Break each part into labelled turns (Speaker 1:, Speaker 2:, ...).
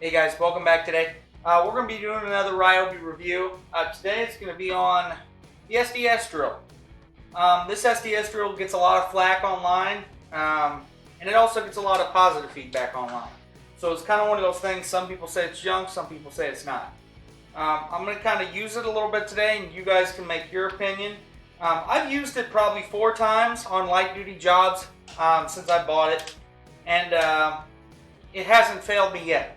Speaker 1: Hey guys, welcome back today. We're going to be doing another Ryobi review. Today it's going to be on the SDS drill. This SDS drill gets a lot of flack online, and it also gets a lot of positive feedback online. So it's kind of one of those things, some people say it's junk, some people say it's not. I'm going to kind of use it a little bit today, and you guys can make your opinion. I've used it probably 4 times on light duty jobs since I bought it, and it hasn't failed me yet.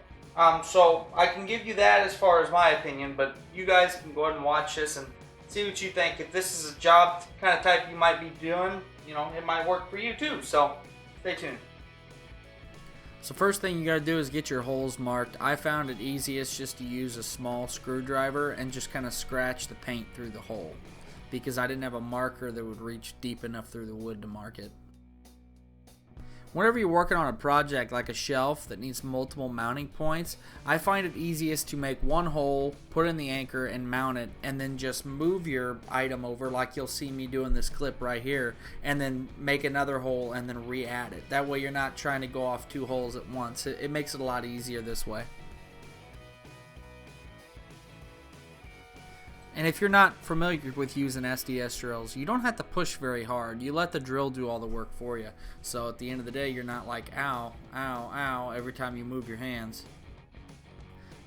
Speaker 1: So I can give you that as far as my opinion, but you guys can go ahead and watch this and see what you think. If this is a job kind of type you might be doing, you know, it might work for you too. So stay tuned.
Speaker 2: So first thing you gotta do is get your holes marked. I found it easiest just to use a small screwdriver and just kind of scratch the paint through the hole, because I didn't have a marker that would reach deep enough through the wood to mark it. Whenever you're working on a project like a shelf that needs multiple mounting points, I find it easiest to make one hole, put in the anchor and mount it, and then just move your item over like you'll see me doing this clip right here, and then make another hole and then re-add it. That way you're not trying to go off 2 holes at once. It makes it a lot easier this way. And if you're not familiar with using SDS drills, you don't have to push very hard. You let the drill do all the work for you. So at the end of the day, you're not like ow, ow, ow every time you move your hands.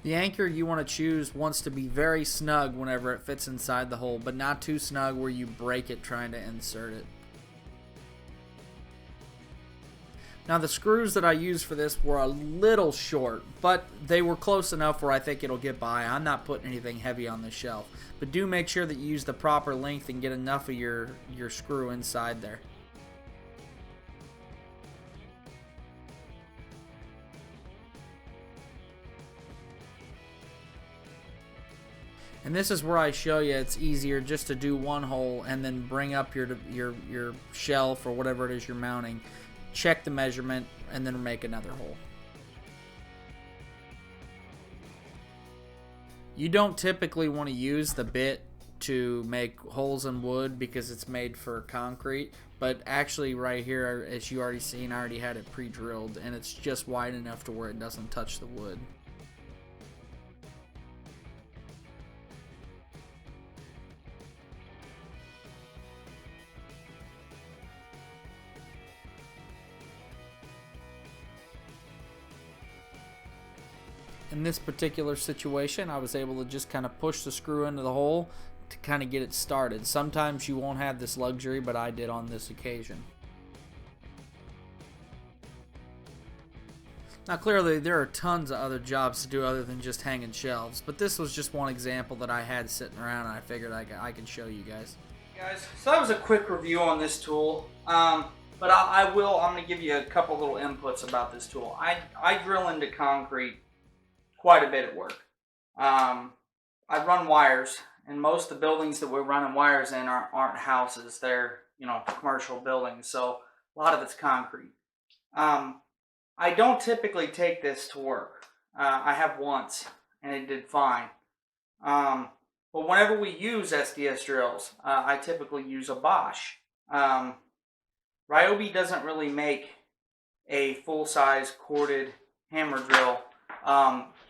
Speaker 2: The anchor you want to choose wants to be very snug whenever it fits inside the hole, but not too snug where you break it trying to insert it. Now the screws that I used for this were a little short, but they were close enough where I think it'll get by. I'm not putting anything heavy on the shelf. But do make sure that you use the proper length and get enough of your screw inside there. And this is where I show you it's easier just to do one hole and then bring up your shelf or whatever it is you're mounting. Check the measurement and then make another hole. You don't typically want to use the bit to make holes in wood because it's made for concrete, but actually right here, as you already seen, I already had it pre-drilled and it's just wide enough to where it doesn't touch the wood. In this particular situation, I was able to just kind of push the screw into the hole to kind of get it started. Sometimes you won't have this luxury, but I did on this occasion. Now clearly there are tons of other jobs to do other than just hanging shelves, but this was just one example that I had sitting around and I figured I could show you guys.
Speaker 1: Guys, so that was a quick review on this tool, but I'm going to give you a couple little inputs about this tool. I drill into concrete quite a bit at work. I run wires, and most of the buildings that we're running wires in aren't houses. They're, you know, commercial buildings, so a lot of it's concrete. I don't typically take this to work. I have once, and it did fine. But whenever we use SDS drills, I typically use a Bosch. Ryobi doesn't really make a full-size corded hammer drill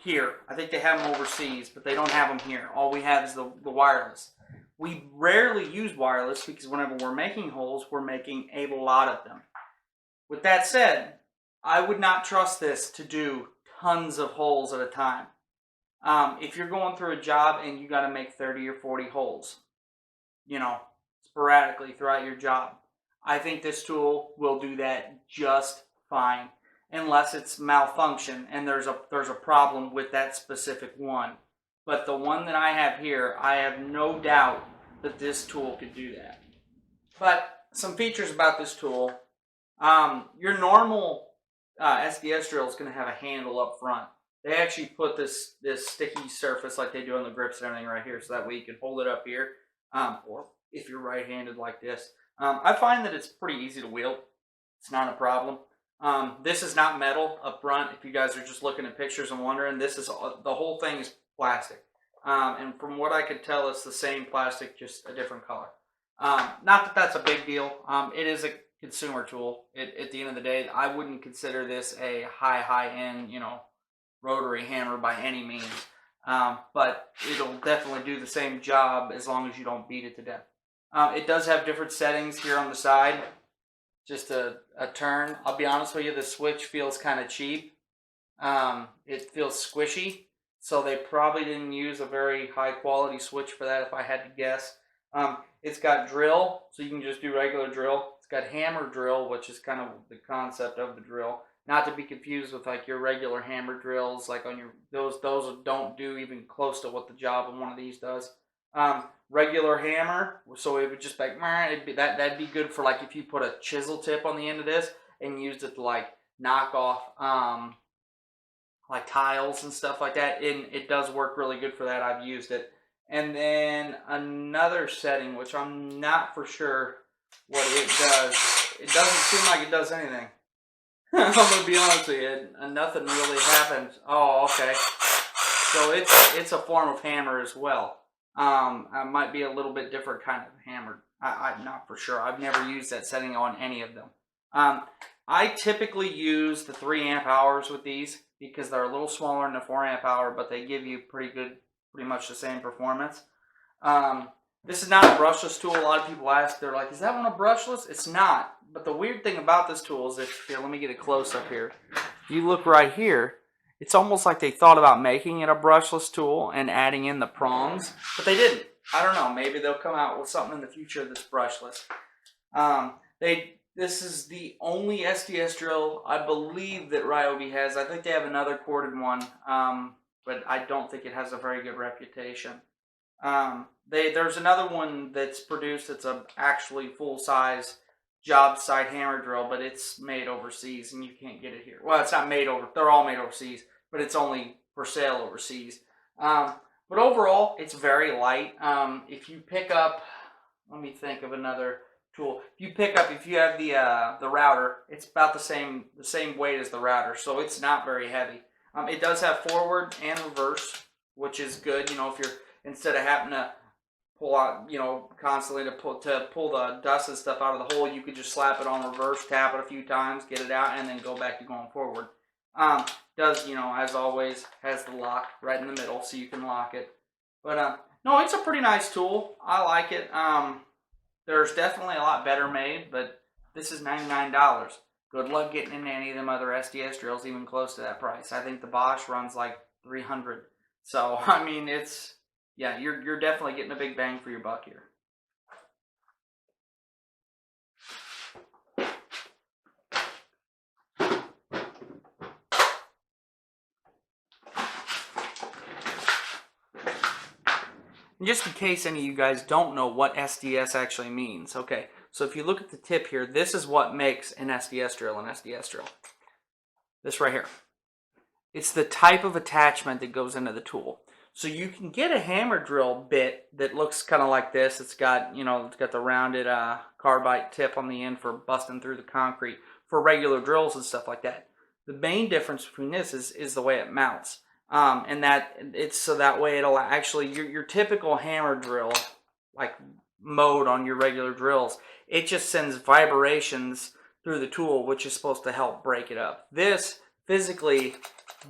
Speaker 1: here. I think they have them overseas, but they don't have them here. All we have is the wireless. We rarely use wireless because whenever we're making holes, we're making a lot of them. With that said, I would not trust this to do tons of holes at a time. If you're going through a job and you got to make 30 or 40 holes, you know, sporadically throughout your job, I think this tool will do that just fine. Unless it's malfunction and there's a problem with that specific one. But the one that I have here, I have no doubt that this tool could do that. But some features about this tool. Your normal SDS drill is going to have a handle up front. They actually put this sticky surface like they do on the grips and everything right here, so that way you can hold it up here. Or if you're right-handed like this. I find that it's pretty easy to wield. It's not a problem. This is not metal up front. If you guys are just looking at pictures and wondering, this is the whole thing is plastic. And from what I could tell, it's the same plastic, just a different color. Not that that's a big deal. It is a consumer tool. At the end of the day, I wouldn't consider this a high-end, you know, rotary hammer by any means. But it'll definitely do the same job as long as you don't beat it to death. It does have different settings here on the side. Just a turn. I'll be honest with you, the switch feels kind of cheap. It feels squishy. So they probably didn't use a very high quality switch for that, if I had to guess. It's got drill, so you can just do regular drill. It's got hammer drill, which is kind of the concept of the drill. Not to be confused with like your regular hammer drills, like on your those don't do even close to what the job of one of these does. Regular hammer, so it would just like that'd be good for like if you put a chisel tip on the end of this and used it to like knock off like tiles and stuff like that. And it does work really good for that. I've used it. And then another setting, which I'm not for sure what it does. It doesn't seem like it does anything. I'm gonna be honest with you, nothing really happens. Oh, okay. So it's a form of hammer as well. It might be a little bit different kind of hammer. I'm not for sure. I've never used that setting on any of them. I typically use the 3 amp hours with these because they're a little smaller than the 4 amp hour, but they give you pretty much the same performance. This is not a brushless tool. A lot of people ask, they're like, is that one a brushless? It's not. But the weird thing about this tool is here, let me get a close up here. If you look right here, it's almost like they thought about making it a brushless tool and adding in the prongs, but they didn't. I don't know. Maybe they'll come out with something in the future that's brushless. This is the only SDS drill I believe that Ryobi has. I think they have another corded one, but I don't think it has a very good reputation. There's another one that's produced. It's a actually full-size job site hammer drill, but it's made overseas and you can't get it here. Well, it's not made over. They're all made overseas, but it's only for sale overseas. But overall, it's very light. If you pick up, let me think of another tool. If you have the router, it's about the same weight as the router, so it's not very heavy. It does have forward and reverse, which is good. You know, if you're instead of having to pull out, you know, constantly to pull the dust and stuff out of the hole, you could just slap it on reverse, tap it a few times, get it out, and then go back to going forward. Does, you know, as always, has the lock right in the middle, so you can lock it. But no, it's a pretty nice tool. I like it. There's definitely a lot better made, but this is $99. Good luck getting into any of them other SDS drills even close to that price. I think the Bosch runs like $300. So I mean, yeah, you're definitely getting a big bang for your buck here. And just in case any of you guys don't know what SDS actually means, okay, so if you look at the tip here, this is what makes an SDS drill an SDS drill. This right here. It's the type of attachment that goes into the tool. So you can get a hammer drill bit that looks kind of like this. It's got, you know, it's got the rounded carbide tip on the end for busting through the concrete for regular drills and stuff like that. The main difference between this is the way it mounts. And that it's so that way it'll actually, your typical hammer drill, like mode on your regular drills, it just sends vibrations through the tool, which is supposed to help break it up. This physically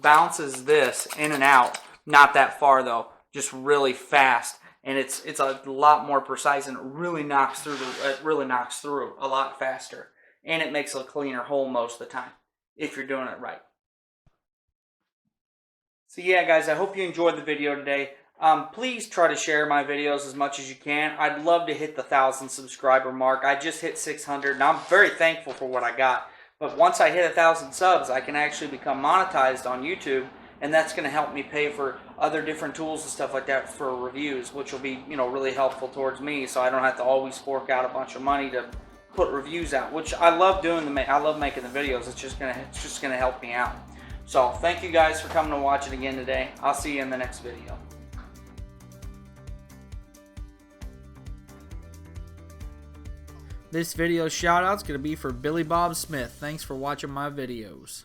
Speaker 1: bounces this in and out, not that far though, just really fast, and it's a lot more precise, and it really knocks through a lot faster, and it makes a cleaner hole most of the time if you're doing it right. So yeah, guys, I hope you enjoyed the video today. Please try to share my videos as much as you can. I'd love to hit the 1,000 subscriber mark. I just hit 600, and I'm very thankful for what I got. But once I hit 1,000 subs, I can actually become monetized on YouTube, and that's going to help me pay for other different tools and stuff like that for reviews, which will be, you know, really helpful towards me, so I don't have to always fork out a bunch of money to put reviews out, which I love doing. I love making the videos. It's just gonna help me out. So thank you guys for coming to watch it again today. I'll see you in the next video.
Speaker 2: This video shout out's going to be for Billy Bob Smith. Thanks for watching my videos.